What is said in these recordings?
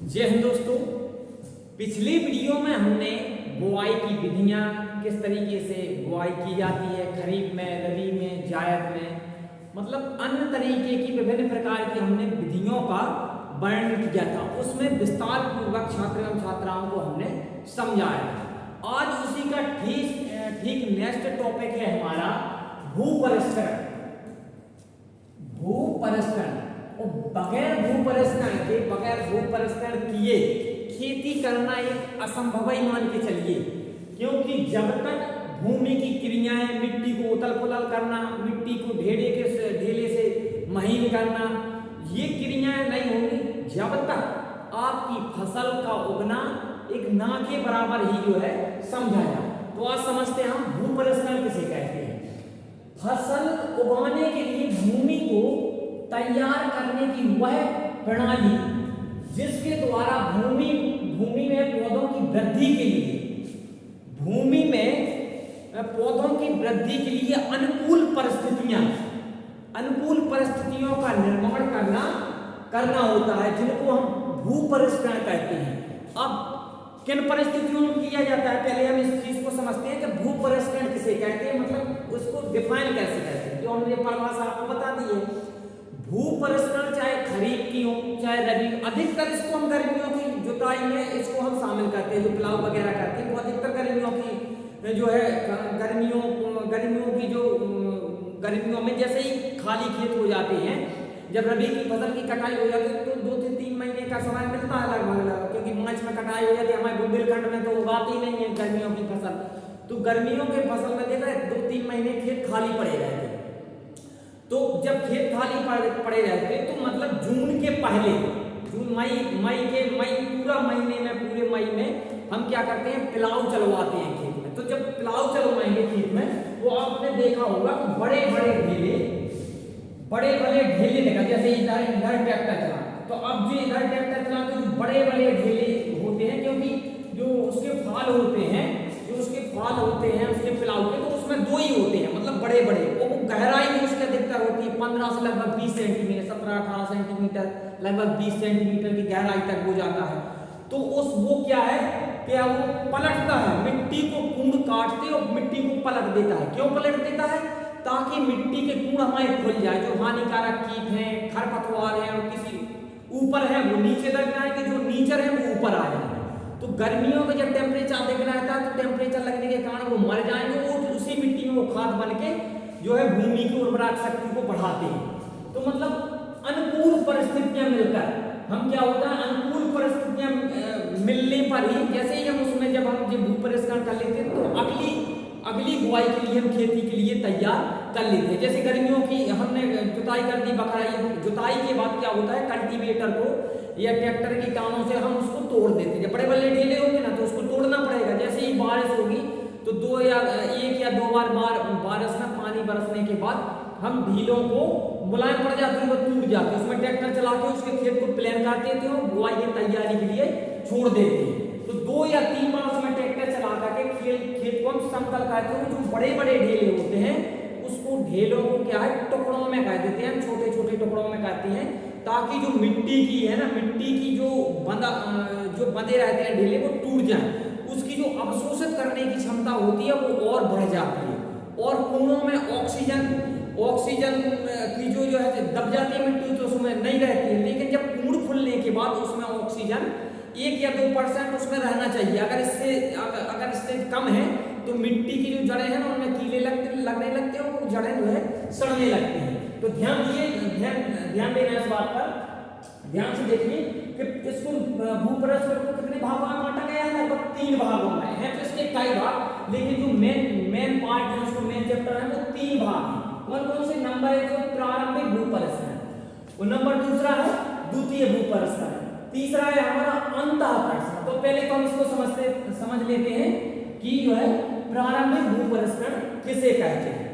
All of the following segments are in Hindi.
जय हिंद दोस्तों। पिछली वीडियो में हमने बुआई की विधियां, किस तरीके से बुआई की जाती है, खरीफ में, रबी में, जायद में, मतलब अन्य तरीके की विभिन्न प्रकार की हमने विधियों का वर्णन किया था। उसमें विस्तार पूर्वक छात्र एवं छात्राओं को हमने समझाया। आज उसी का ठीक नेक्स्ट टॉपिक है हमारा भूपरिष्करण। भूपरिष्करण और बगैर भूपरिष्करण किए खेती करना एक असंभव ही मान के चलिए, क्योंकि जब तक भूमि की क्रियाएं, मिट्टी को उथल पुथल करना, मिट्टी को ढेले से महीन करना, ये क्रियाएं नहीं होंगी, जब तक आपकी फसल का उगना एक ना के बराबर ही जो है समझाया। तो आज समझते हैं हम भूपरिष्करण किसे कहते हैं। फसल उगाने के लिए भूमि को तैयार करने की वह प्रणाली जिसके द्वारा भूमि में पौधों की वृद्धि के लिए, भूमि में पौधों की वृद्धि के लिए अनुकूल परिस्थितियों का निर्माण करना होता है, जिनको हम भूपरिष्करण कहते हैं। अब किन परिस्थितियों में किया जाता है, पहले हम इस चीज को समझते हैं कि भूपरिष्करण किसे कहते हैं, मतलब उसको डिफाइन कैसे करते हैं, जो हमने परिभाषा आपको बता दी है। भूपरिष्करण चाहे खरीफ की हो चाहे रबी, अधिकतर इसको हम गर्मियों की जुताई में इसको हम शामिल करते हैं, जो प्लाव वगैरह करते हैं वो अधिकतर गर्मियों की जो है गर्मियों में जैसे ही खाली खेत हो जाते हैं, जब रबी की फसल की कटाई हो जाती है तो 2 से 3 महीने का समय मिलता है लगभग, क्योंकि मार्च में कटाई हो जाती है। हमारे बुंदेलखंड में तो उगाती ही नहीं है गर्मियों की फसल, तो गर्मियों के फसल में देखा है 2-3 महीने खेत खाली पड़े रहते हैं। तो जब खेत खाली पड़े रहते तो मतलब जून के पहले, पूरे मई में हम क्या करते हैं, प्लाव चलवाते हैं खेत में। तो जब प्लाव चलवाएंगे खेत में, वो आपने देखा होगा कि बड़े बड़े ढेले लगा, जैसे इधर ट्रैक्टर चला, तो अब जो इधर ट्रैक्टर चला तो बड़े ढेले होते हैं, क्योंकि जो उसके फाल होते हैं उसके प्लाव के, तो उसमें 2 ही होते हैं, मतलब बड़े और वो गहराई भी उसकी अधिकतर होती है 15 से लगभग 20 सेंटीमीटर, 17-18 सेंटीमीटर, लगभग 20 सेंटीमीटर की गहराई तक हो जाता है। तो वो क्या वो पलटता है, मिट्टी को कूड़ काटते और मिट्टी को पलट देता है। क्यों पलट देता है? ताकि मिट्टी के कूड़ हमारे खुल जाए, जो हानिकारक कीट हैं, खरपतवार हैं, और किसी ऊपर है वो नीचे तक जाएंगे, जो नीचे है वो ऊपर आ जाएंगे। तो गर्मियों में जब टेम्परेचर देखना रहता है, तो टेम्परेचर लगने के कारण वो मर जाएंगे, और उसी मिट्टी में वो खाद बन के जो है भूमि की उर्वरक शक्ति को बढ़ाते हैं। तो मतलब अनुकूल परिस्थितियां मिलकर हम क्या होता है, अनुकूल परिस्थितियां मिलने पर ही, जैसे ही हम उसमें जब भूपरिष्करण कर लेते हैं, तो अगली बुआई के लिए हम खेती के लिए तैयार कर लेते हैं। जैसे गर्मियों की हमने जुताई कर दी, जुताई के बाद क्या होता है, कल्टीवेटर को या ट्रैक्टर की टांगों से हम उसको तोड़ देते हैं। जब बड़े ढेले होंगे ना, तो उसको तोड़ना पड़ेगा। जैसे ही बारिश होगी तो 1 या 2 बार बारिश में पानी बरसने के बाद हम ढीलों को मुलायम पड़ जाती है, वो टूट जाती है, उसमें ट्रैक्टर चला के उसके खेत को प्लान कर देते हैं और बुआई की तैयारी के लिए छोड़ देते हैं। तो 2 या 3 बार उसमें ट्रैक्टर चला करके खेत को हम समतल करते हैं। जो बड़े ढेले होते हैं उसको ढेलों को क्या है, टुकड़ों में कर देते हैं, छोटे टुकड़ों में करते हैं, ताकि जो मिट्टी की जो बंधे रहते हैं ढेले, वो टूट जाए, उसकी जो अवशोषित करने की क्षमता होती है वो और बढ़ जाती है, और कोनों में ऑक्सीजन की जो है दब जाती है मिट्टी, तो उसमें नहीं रहती है। लेकिन जब कूड़ खुलने के बाद उसमें ऑक्सीजन 1 या 2% उसमें रहना चाहिए। अगर इससे कम है तो मिट्टी की जो जड़ें हैं ना, उनमें कीड़े लगने लगते हैं, वो जड़ें जो है सड़ने लगती हैं। तो ध्यान देना इस बात पर, ध्यान से देखिए कि इसको भूपरिष्करण को कितने भागों में बांटा गया है, लगभग 3 भागों में है। तो इसके कई भाग, लेकिन जो मेन पार्ट है, उसको मेन चैप्टर है, वो 3 भाग है। कौन से? नंबर 1 जो प्रारंभिक भूपरिष्करण, वो नंबर 2 है द्वितीय भूपरिष्करण, तीसरा है हमारा अंतःपरिष्करण। तो पहले तो हम इसको समझ लेते हैं कि जो है प्रारंभिक भूपरिष्करण किसे कहते हैं।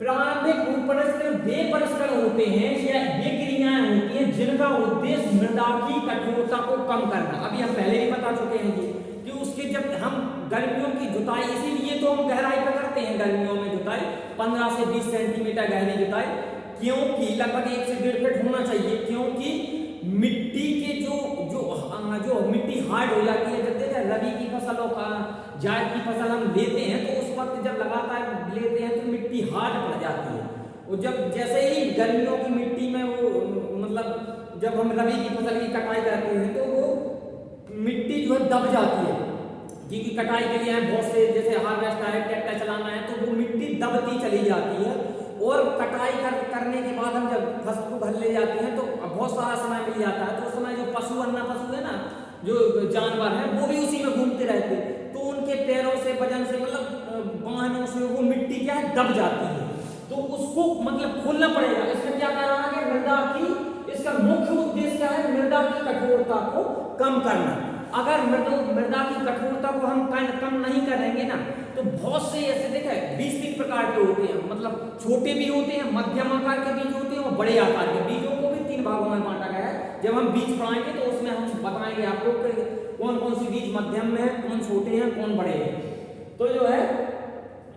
प्रारंभिक भूपरिष्करण वे परिष्करण होते हैं या वे क्रियाएं होती हैं जिनका उद्देश्य मृदा की कठोरता को कम करना। अभी हम पहले भी बता चुके हैं कि उसके जब हम गर्मियों की जुताई, इसीलिए तो हम गहराई पर करते हैं गर्मियों में जुताई, 15 से 20 सेंटीमीटर गहरी जुताई, क्योंकि लगभग 1 से 1.5 फीट होना चाहिए, क्योंकि मिट्टी के जो जो मिट्टी हार्ड हो जाती है, जब देखा रबी की फसलों का जायद की फसल हम लेते हैं तो उस वक्त जब लगातार लेते हैं तो मिट्टी हार्ड पड़ जाती है। और जब जैसे ही गर्मियों की मिट्टी में वो मतलब जब हम रबी की फसल की कटाई करते हैं तो वो मिट्टी जो है दब जाती है, क्योंकि कटाई के लिए बहुत से जैसे हार्वेस्टर है, ट्रैक्टर चलाना है तो वो मिट्टी दबती चली जाती है। और कटाई करने के बाद हम जब फसल को घर ले जाते हैं तो बहुत सारा समय मिल जाता है, तो उस समय जो पशु अन्ना पशु है ना, जो जानवर हैं वो भी उसी में घूमते रहते हैं, तो उनके पैरों से वजन से मतलब वाहनों से वो मिट्टी क्या है दब जाती है, तो उसको मतलब खोलना पड़ेगा। इसमें क्या कर रहा है, मृदा की इसका मुख्य उद्देश्य क्या है, मृदा की कठोरता को कम करना। अगर मृदा की कठोरता को हम कम नहीं करेंगे ना तो बहुत से ऐसे देखे 20-30 प्रकार के होते हैं, मतलब छोटे भी होते हैं, मध्यम आकार के बीज होते हैं और बड़े आकार के बीजों को भी 3 भागों में बांटा गया है। जब हम बीज पढ़ाएंगे तो उसमें हम बताएंगे आपको कि कौन कौन सी बीज मध्यम में है, कौन छोटे हैं, कौन बड़े हैं। तो जो है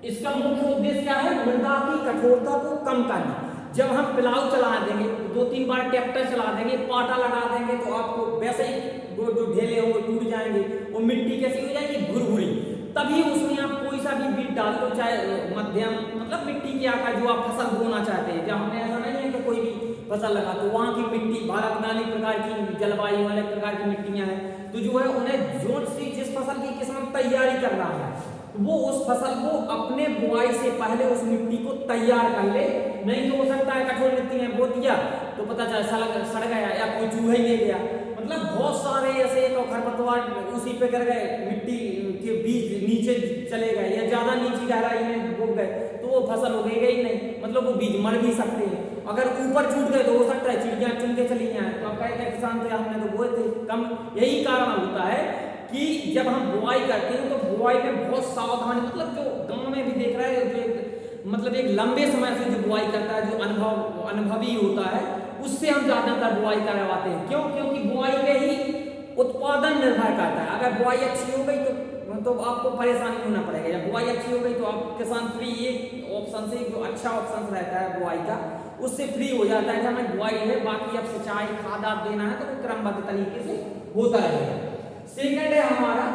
इसका मुख्य उद्देश्य क्या है, मृदा की कठोरता को कम करना। जब हम प्लाऊ चला देंगे, 2-3 बार ट्रैक्टर चला देंगे, पाटा लगा देंगे तो आपको वैसे ही वो जो ढेले होंगे टूट जाएंगे और मिट्टी कैसी हो जाएगी, भुरभुरी। तभी उसमें आप कोई सा भी बीज डाल दो, चाहे मध्यम मतलब मिट्टी के आकार जो आप फसल बोना चाहते हैं। जब हमें ऐसा नहीं है कि कोई भी फसल लगा तो वहाँ की मिट्टी, भारत में अनेक प्रकार की जलवायु, अनेक प्रकार की मिट्टियाँ हैं, तो जो है उन्हें जो सी जिस फसल की किसान तैयारी कर रहा है वो उस फसल को अपने बुआई से पहले उस मिट्टी को तैयार कर ले। नहीं तो हो सकता है कठोर मिट्टी में बो दिया तो पता चला सड़ गया या कोई चूहा ही ले गया, मतलब बहुत सारे ऐसे खरपतवार उसी पे कर गए, मिट्टी के बीज नीचे चले गए या ज्यादा नीचे गहराई में डूब गए तो वो फसल उगेगा ही नहीं, मतलब वो बीज मर भी सकते हैं। अगर ऊपर छूट गए तो हो सकता है चिड़िया चुन के चली जाए, तो आप कहते हैं किसान तो हमने तो बोए थे कम। यही कारण होता है कि जब हम बुआई करते हैं तो बुआई में बहुत सावधानी, मतलब जो गांव में भी देख रहे हैं जो मतलब एक लंबे समय से जो बुआई करता है, जो अनुभवी होता है, उससे हम ज्यादातर बुआई करवाते हैं। क्यों? क्योंकि बुआई पे ही उत्पादन निर्भर करता है। अगर बुआई अच्छी हो गई तो आपको परेशानी होना पड़ेगा, जब बुआई अच्छी हो गई तो आप किसान फ्री, एक ऑप्शन से जो अच्छा ऑप्शन रहता है बुआई का उससे फ्री हो जाता है कि हमें बुआई है, बाकी अब सिंचाई खाद देना है तो वो क्रमबद्ध तरीके से होता रहेगा। सेकंड है हमारा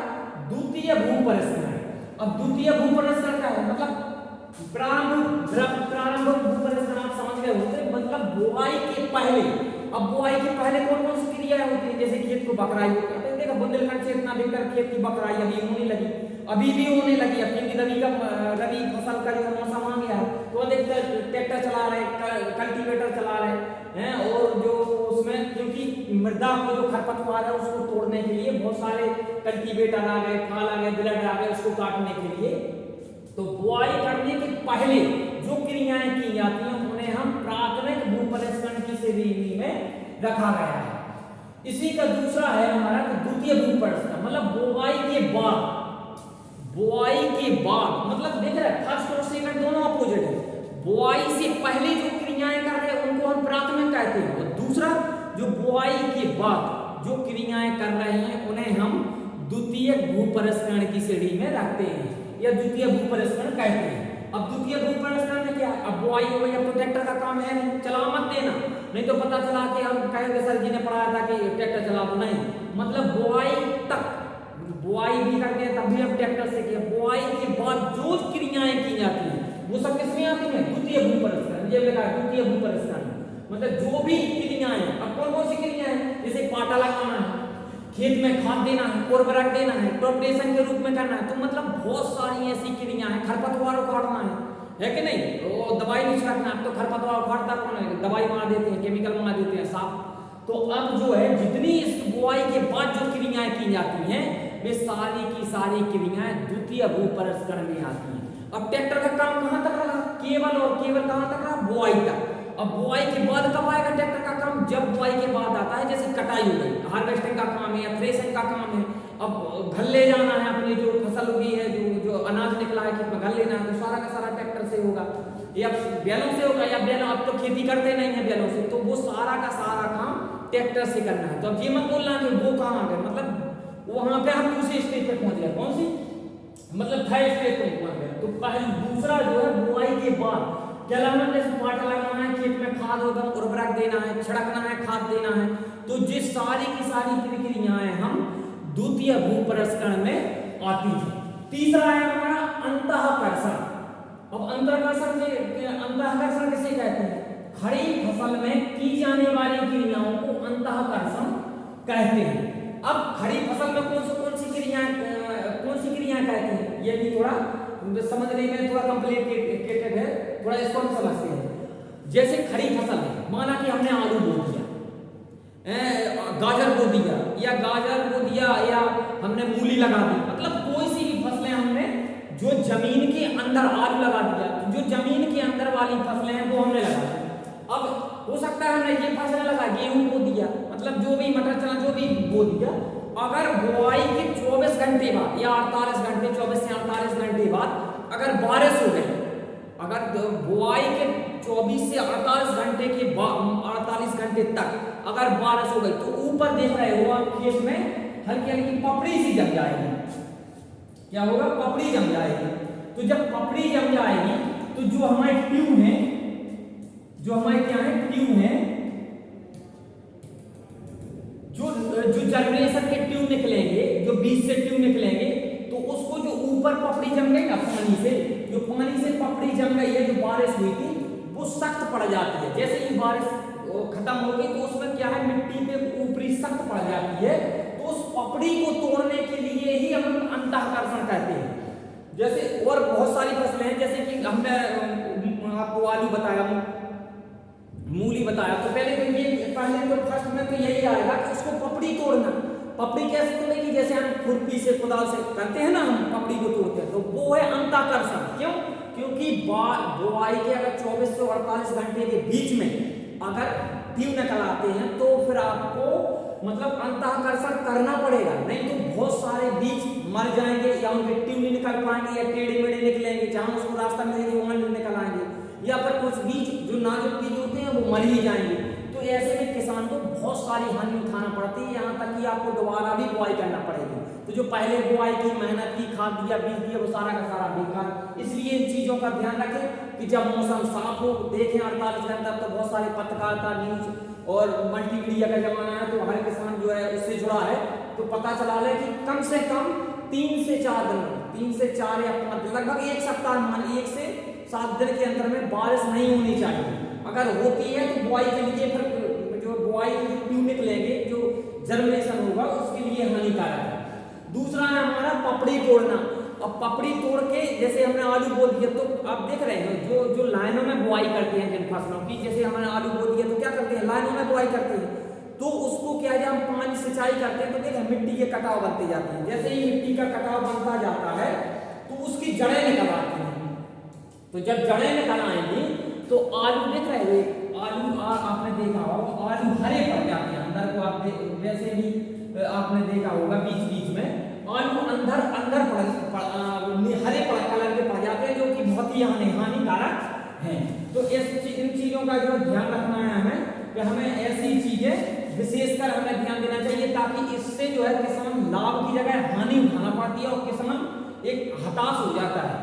द्वितीय भू परिष्करण। अब द्वितीय भू परिष्करण क्या है, मतलब प्रारंभ भू परिष्करण आप समझ गए होते, मतलब बुआई के पहले। अब बुआई के पहले कौन कौन सी क्रियाएं होती है, जैसे खेत को बकराई होती है, देखा बुंदेलखंड से इतना भीतर खेत की बकराई अभी होने लगी, अभी भी होने लगी। अब क्योंकि रबी फसल का जो मौसम आ गया तो अधिकतर ट्रैक्टर चला रहे, कल्टीवेटर चला रहे हैं, और जो उसमें क्योंकि मृदा को जो खरपतवार है उसको तोड़ने के लिए बहुत सारे कल्टीवेटर आ गए, फाल आ गए, ब्लेड आ गए उसको काटने के लिए। तो बुआई करने के पहले जो क्रियाएं की जाती हैं उन्हें हम प्राथमिक भू परिष्करण की श्रेणी में रखा गया है। इसी का दूसरा है हमारा द्वितीय भू परिष्करण, मतलब बुआई के बाद। बुआई के बाद मतलब देख रहे हैं फर्स्ट और सेकंड दोनों अपोजिट है। बुआई से पहले जो क्रियाएं कर रहे हैं उनको हम प्राथमिक कहते हैं, और दूसरा जो बुआई के बाद जो क्रियाएं कर रहे हैं उन्हें हम द्वितीय भू परिष्करण की श्रेणी में रखते हैं या द्वितीय भू परिष्करण कहते हैं। अब द्वितीय भू परिष्करण में क्या, अब बुआई हो गई, अब तो ट्रैक्टर का काम है नहीं, चला मत देना, नहीं तो पता चला कि हम कहेंगे सर जी ने पढ़ाया था कि ट्रैक्टर चला दो, नहीं, मतलब बुआई तक, बुआई भी करते हैं तब भी हम ट्रैक्टर से किया। बुआई के बाद जो क्रियाएं की जाती हैं वो सब किसमें आती है, द्वितीय भू परिष्करण। ये लिखा है द्वितीय भू परिष्करण, मतलब जो भी क्रियाएं, अब कौन कौन सी क्रियाएं, जैसे पाटा लगाना है, खेत में खाद देना है, उर्वरक देना है, प्रोपरेशन के रूप में करना है, तो मतलब बहुत सारी ऐसी क्रियाएं हैं, खरपतवार उखाड़ना है कि नहीं, वो दवाई नहीं छिड़कना, अब तो खरपतवार उखाड़ता कौन है, दवाई मार देते हैं, केमिकल मार देते हैं साफ। तो अब जो है जितनी इस बुआई के बाद जो क्रियाएं की जाती हैं वे सारी की सारी क्रियाएं द्वितीय भू परिष्करण में आती हैं। अब ट्रैक्टर का काम कहां तक रहा, केवल और केवल कहां तक रहा, बुआई तक। अब बुआई के बाद कब आएगा ट्रैक्टर का काम, जब बुआई के बाद आता है, जैसे कटाई हो गई, हार्वेस्टिंग का काम है या थ्रेशिंग का काम है, अब घर ले जाना है, अपनी जो फसल उगी है, जो अनाज निकला है खेत में घर लेना है, तो सारा का सारा ट्रैक्टर से होगा या बैलों से होगा, या बैलों, अब तो खेती करते नहीं है बैलों से, तो वो सारा का सारा काम ट्रैक्टर से करना है। तो अब ये मत बोलना कि वो कहाँ आ गए, मतलब वहां पे हम दूसरे स्टेज पे पहुंच गए, कौन सी, मतलब थर्ड स्टेज पे पहुंच गए। तो पहले दूसरा जो है बुआई के बाद कहलाना जैसे पाटा लगाना है, खेत में खाद उर्वरक देना है, छिड़कना है, खाद देना है, तो ये सारी की सारी प्रक्रियाएं हम द्वितीय भू प्रसंस्करण में आती है। तीसरा है हमारा अंतःकर्षण। अब अंतःकर्षण किसे कहते हैं? खड़ी फसल में की जाने वाली क्रियाओं को अंतःकर्षण कहते हैं। अब खड़ी फसल में कौन सी क्रियाएं कहते हैं, ये भी थोड़ा समझने में थोड़ा कॉम्प्लिकेटेड है, थोड़ा इसको हम समझते हैं। जैसे खड़ी फसल है, माना कि हमने आलू बो दिया, गाजर बो दिया या हमने मूली लगा दी, मतलब कोई सी भी फसलें हमने जो जमीन के अंदर आलू लगा दिया, जो जमीन के अंदर वाली फसलें हैं वो हमने लगा दी। अब हो सकता है हमने ये फसल लगा, गेहूं बो दिया, मतलब जो भी मटर चना जो भी बो दिया, अगर बुआई के 24 घंटे बाद या 48 घंटे 24 से 48 घंटे बाद अगर बारिश हो गई, अगर बुआई के 24 से 48 घंटे के बाद 48 घंटे तक अगर बारिश हो गई तो ऊपर देख रहे हो आप खेत में हल्की हल्की पपड़ी सी जम जाएगी। क्या होगा? पपड़ी जम जाएगी। तो जब पपड़ी जम जाएगी तो जो हमारे ट्यूब है, जो हमारे क्या है ट्यूब है, जो जर्मिनेशन के ट्यूब निकलेंगे, जो बीज से ट्यूब निकलेंगे, तो उसको जो ऊपर पपड़ी जम गई ना पानी से, जो पानी से पपड़ी जम गई है, जो बारिश हुई थी वो सख्त पड़ जाती है। जैसे ही बारिश खत्म हो गई तो उसमें क्या है, मिट्टी पे ऊपरी सख्त पड़ जाती है, तो उस पपड़ी को तोड़ने के लिए ही हम अंतःकर्षण कहते हैं। जैसे और बहुत सारी फसलें हैं, जैसे कि हमने आपको आलू बताया, मूली बताया, तो पहले तो फर्स्ट में तो यही आएगा कि उसको पपड़ी तोड़ना। पपड़ी कैसे तोड़ेगी? जैसे हम खुरपी से कुदाल से करते हैं ना, हम पपड़ी को तोड़ते हैं, तो वो है अंतःकर्षण। क्यों? क्योंकि बुआई के अगर 24 से 48 घंटे के बीच में अगर ट्यूब निकल आते हैं तो फिर आपको मतलब अंतःकर्षण करना पड़ेगा, नहीं तो बहुत सारे बीज मर जाएंगे या उनके ट्यूब नहीं निकल पाएंगे या टेढ़े मेढ़े निकलेंगे, जहां उसको रास्ता मिलेगा वहां निकल आएंगे, या फिर कुछ बीज जो नाजुक बीज होते हैं वो मर ही जाएंगे। तो ऐसे में किसान को बहुत सारी हानि उठाना पड़ती है, यहाँ तक कि आपको दोबारा भी बुआई करना पड़ेगी। तो जो पहले बुआई की मेहनत की, खाद दिया, बीज दिया, वो सारा का सारा बेकार। इसलिए इन चीजों का ध्यान रखें कि जब मौसम साफ हो, देखें 48 घंटा, तो बहुत सारे पत्रकारिता न्यूज और मल्टीमीडिया का जमाना है, तो हर किसान जो है उससे जुड़ा है, तो पता चला ले कि कम से कम 3 से 4 दिन, 3 से 4 या 5 लगभग 1 सप्ताह, मान 1 से 7 दिन के अंदर में बारिश नहीं होनी चाहिए। अगर होती है तो बुआई के लिए फिर जो बुआई के ट्यूब निकलेंगे, जो जर्मिनेशन होगा उसके लिए हानिकारक है। दूसरा है हमारा पपड़ी तोड़ना। अब पपड़ी तोड़ के जैसे हमने आलू बो दिया, तो आप देख रहे हैं जो लाइनों में बुआई करते हैं जिन फसलों की, जैसे हमने आलू बो दिया तो क्या करते हैं, लाइनों में बुआई करते हैं, तो उसको क्या है, हम पानी सिंचाई करते हैं तो देखिए मिट्टी के कटाव बनते जाते हैं। जैसे ही मिट्टी का कटाव बनता जाता है तो उसकी जड़ें निकल आती हैं। तो जब जड़ें निकल आएंगी तो आलू देख रहे हैं, आलू आपने देखा होगा, आलू हरे पड़ जाते हैं अंदर को, आप वैसे भी आपने देखा होगा बीच बीच में आलू अंदर हरे कलर के पड़ जाते हैं, जो कि बहुत ही हानिकारक है। तो इन चीजों का जो ध्यान रखना है हमें, कि हमें ऐसी चीजें विशेषकर हमें ध्यान देना चाहिए, ताकि इससे जो है किसान लाभ की जगह हानि उठाना पड़ती है और किसान एक हताश हो जाता है।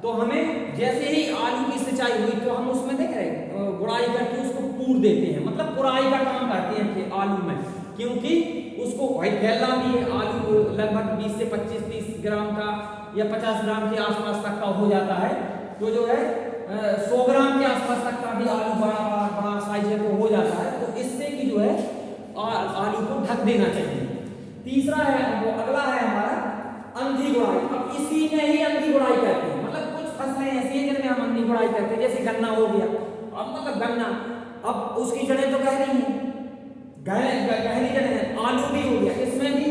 तो हमें जैसे ही आलू की सिंचाई हुई तो हम उसमें देख रहे हैं गुड़ाई करके उसको पूर देते हैं, मतलब पुराई का काम करते हैं आलू में, क्योंकि उसको भाई फैलना भी है। आलू लगभग 20 से 25-30 ग्राम का या 50 ग्राम के आसपास तक का हो जाता है, तो जो है 100 ग्राम के आसपास तक का भी आलू बड़ा साइज है तो हो जाता है। तो इससे कि जो है आलू को ढक देना चाहिए। तीसरा है, वो अगला है हमारा अंधी गुड़ाई। अब इसी में ही अंधी गुड़ाई करते हैं, मतलब कुछ फसलें ऐसी हैं जिनमें हम अंधी गुड़ाई करते हैं, जैसे गन्ना हो गया। अब मतलब गन्ना, अब उसकी जड़ें तो गहरी हैं, गहरी जड़ें हैं, आलू भी हो गया, इसमें भी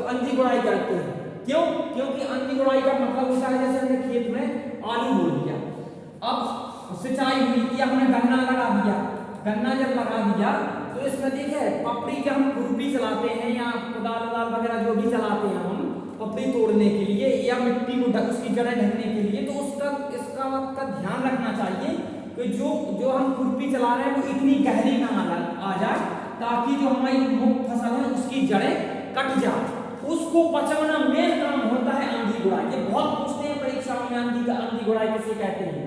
अंधी गुड़ाई करते हैं। क्यों? क्योंकि अंधी गुड़ाई का मतलब होता है जैसे हमने खेत में आलू बो दिया, अब सिंचाई हुई या हमने गन्ना लगा दिया, गन्ना जब लगा दिया तो इसमें देखिए पपड़ी जब हम खुरपी चलाते हैं या कुदाल वगैरह जो भी चलाते हैं हम पपड़ी तोड़ने के लिए या मिट्टी को उसकी जड़ें ढकने के लिए, तो इसका ध्यान रखना चाहिए कि जो हम खुरपी चला रहे हैं वो इतनी गहरी ना आ जाए, ताकि जो हमारी मुख्य फसल है उसकी जड़ें कट जाए। उसको बचाना मेन काम होता है अंधी गुड़ाई। ये बहुत पूछते हैं परीक्षाओं में, अंधी गुड़ाई किसे कहते हैं।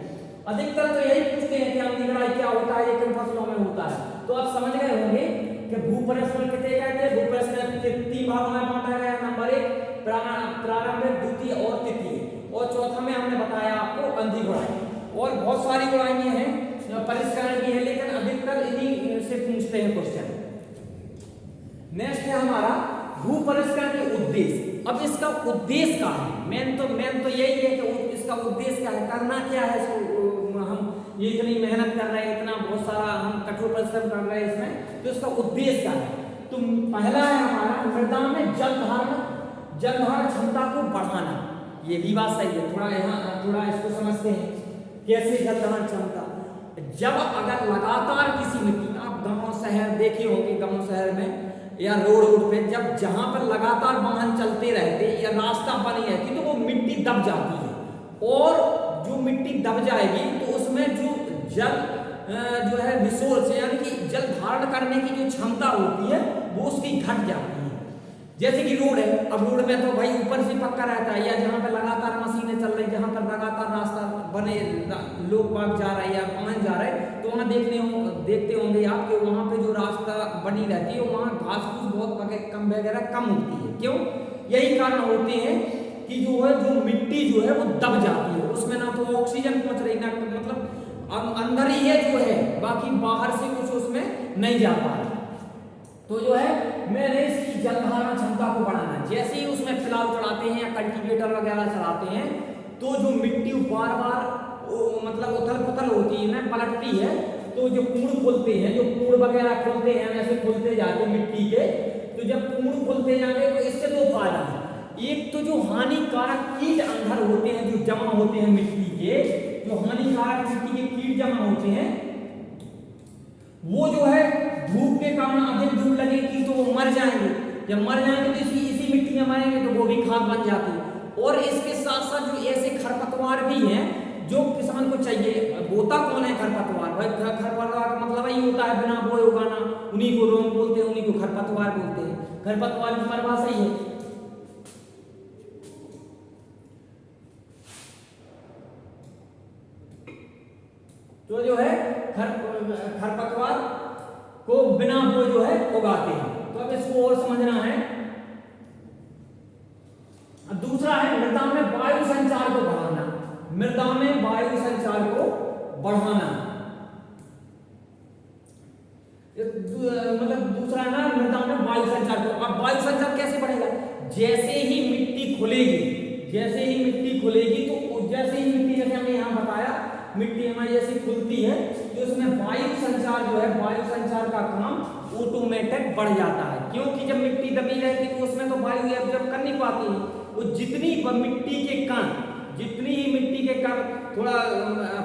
अधिकतर तो यही पूछते हैं कि अम्लीय गड़ाई क्या होता है, ये किन फसलों में होता है। तो आप समझ गए होंगे कि भूपरिष्करण किसे कहते हैं। भूपरिष्करण के 3 भागों में बांटा गया है। नंबर 1 प्रारंभिक, द्वितीय और तृतीय, और चौथा में हमने बताया आपको अंधी गुड़ाई। और बहुत सारी गुड़ाइयां हैं परिष्करण की है, लेकिन अधिकतर इन्हीं से पूछते हैं क्वेश्चन। नेक्स्ट है हमारा भूपरिष्करण के उद्देश्य। अब इसका उद्देश्य क्या है? मेन तो यही है कि इसका उद्देश्य क्या है, करना क्या है। हम ये इतनी मेहनत कर रहे हैं, इतना बहुत सारा हम कठोर परिश्रम कर रहे हैं इसमें, तो इसका उद्देश्य क्या है? तो पहला है हमारा मृदा में जल धारण क्षमता को बढ़ाना। ये भी बात सही है। थोड़ा इसको समझते हैं कैसे जल धारण क्षमता। जब अगर लगातार किसी मिट्टी, आप गांव शहर देखे होंगे, गांव शहर में या रोड पे जहां पर लगातार वाहन चलते रहते या रास्ता बनी रहती, तो वो मिट्टी दब जाती है। और जो मिट्टी दब जाएगी तो उसमें जो जल जो है रिसोर्स यानी कि जल धारण करने की जो क्षमता होती है वो उसकी घट जाती है। जैसे कि रोड है, अब रोड में तो भाई ऊपर से पक्का रहता है, या जहाँ पे लगातार मशीनें चल रही, जहाँ पर लगातार रास्ता बने, लोग बाग जा रहे हैं या वाहन जा रहे हैं, तो वहाँ देखते होंगे आप कि वहाँ पे जो रास्ता बनी रहती है वहाँ घास फूस बहुत कम वगैरह कम होती है। क्यों? यही कारण होते हैं कि जो मिट्टी जो है वो दब जाती है, उसमें ना तो ऑक्सीजन पहुँच रही, ना मतलब अंदर ही है जो है, बाकी बाहर से कुछ उसमें नहीं जा पा रहा। तो जो है मैंने इसकी जल धारण क्षमता को बढ़ाना। जैसे ही उसमें प्लाव चढ़ाते हैं या कल्टीवेटर वगैरह चलाते हैं, तो जो मिट्टी बार बार मतलब उथल पुथल होती है ना, पलटती है, तो जो कूड़ खुलते हैं, जो कूड़ वगैरह खुलते हैं, वैसे खुलते जाते मिट्टी के, तो जब कूड़ खुलते जाएंगे तो इससे 2 फायदा है। एक तो जो हानिकारक कीट अंदर होते हैं, जो जमा होते हैं मिट्टी के, जो हानिकारक मिट्टी के कीट जमा होते हैं, वो जो है धूप के कारण अधिक धूप लगेगी तो वो मर जाएंगे। जब मर जाएंगे तो इसी मिट्टी में मरेंगे, तो वो भी खाद बन जाती है। और इसके साथ साथ जो ऐसे खरपतवार भी हैं जो किसान को चाहिए। बोता कौन है? खरपतवार। भाई खरपतवार का मतलब ही होता है बिना बोए उगाना, उन्हीं को रोग बोलते हैं, उन्हीं को खरपतवार बोलते हैं। खरपतवार की परिभाषा ही है। तो जो है खरपतवार को बिना बोए जो है उगाते हैं। तो अब इसको और समझना है। दूसरा है मृदा में वायु संचार को बढ़ाना। मृदा में वायु संचार को बढ़ाना, मतलब दूसरा है ना मृदा में वायु संचार को। अब वायु संचार कैसे बढ़ेगा? जैसे ही मिट्टी खुलेगी, तो जैसे ही मिट्टी, जैसे हमने यहाँ बताया, मिट्टी हमारी जैसी खुलती है तो उसमें वायु संचार जो है, वायु संचार का काम ऑटोमेटिक बढ़ जाता है। क्योंकि जब मिट्टी दबी रहती है तो उसमें तो वायु एब्जॉर्ब कर नहीं पाती है। वो जितनी ही मिट्टी के कण थोड़ा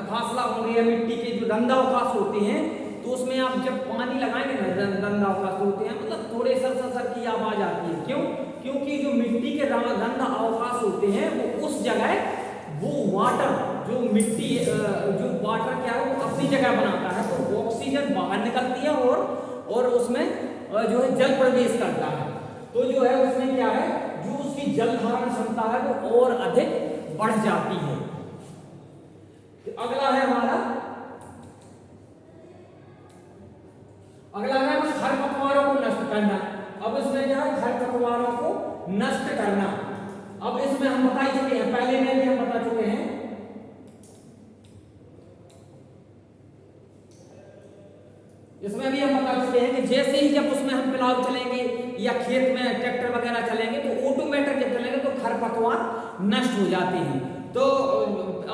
फासला होंगे या मिट्टी के जो रंध्रावकाश होते हैं, तो उसमें आप जब पानी लगाएंगे ना, रंध्रावकाश होते हैं, मतलब थोड़े सर की आवाज आती है। क्यों? क्योंकि जो मिट्टी के रंध्रावकाश होते हैं वो उस जगह वो वाटर, जो मिट्टी जो वाटर क्या है वो अपनी जगह बनाता है, तो ऑक्सीजन बाहर निकलती है और उसमें जो है जल प्रवेश करता है। तो जो है उसमें क्या है, जो उसकी जल धारण क्षमता है वो और अधिक बढ़ जाती है। अगला है हमारा, खरपतवारों को नष्ट करना। अब इसमें क्या है, खरपतवारों को नष्ट करना। अब इसमें हम बता चुके हैं, पहले में भी हम बता चुके हैं। इसमें भी हम बता चुके हैं कि जैसे ही जब उसमें हम प्लाव चलेंगे या खेत में ट्रैक्टर वगैरह चलेंगे, तो ऑटोमेटिक जब चलेंगे तो खरपतवार नष्ट हो जाते हैं। तो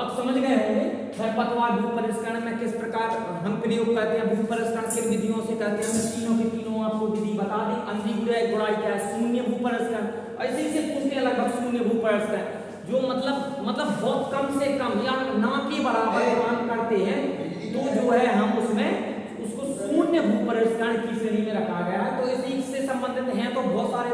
आप समझ गए होंगे खरपतवार भूपरिष्करण में किस प्रकार हम प्रयोग करते हैं, भूपरिष्करण किन विधियों से करते हैं। तीनों की तीनों आपको विधि बता दी। अंधी गुड़ाई क्या है, शून्य भूपरिष्करण, ऐसे से पूछते हैं लगभग शून्य भूपरिष्करण, जो मतलब बहुत कम से कम या ना के बराबर काम करते हैं, तो जो है हम उसमें उसको शून्य भूपरिष्करण की श्रेणी में रखा गया। तो इसी से संबंधित हैं तो बहुत सारे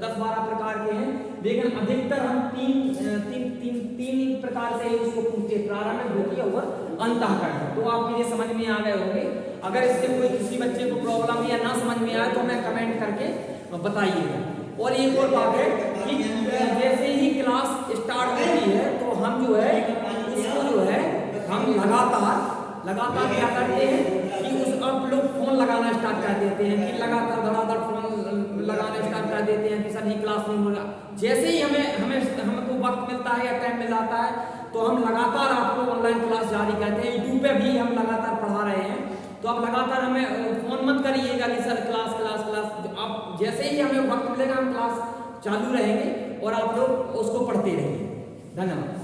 10-12 प्रकार के हैं, लेकिन अधिकतर हम तीन प्रकार से उसको पूछते हैं, प्रारंभिक, द्वितीय और अंतःकरण। तो आपके लिए समझ में आ गए होंगे। अगर इससे कोई किसी बच्चे को प्रॉब्लम या ना समझ में आए तो मैं कमेंट करके बताइएगा। और एक और बात है कि जैसे ही क्लास स्टार्ट होती है तो हम जो है उसको जो है हम लगातार क्या करते हैं कि उस अब लोग फोन लगाना स्टार्ट कर देते हैं कि लगातार धड़ाधड़ फोन लगाना स्टार्ट कर देते हैं कि सर ये क्लास नहीं हो रहा। जैसे ही हमको वक्त मिलता है या टाइम मिल जाता है तो हम लगातार आपको ऑनलाइन क्लास जारी करते हैं। यूट्यूब पे भी हम लगातार पढ़ा रहे हैं, तो आप लगातार हमें फोन मत करिएगा कि सर क्लास। आप जैसे ही हमें वक्त मिलेगा हम क्लास चालू रहेंगे और आप लोग उसको पढ़ते रहेंगे। धन्यवाद।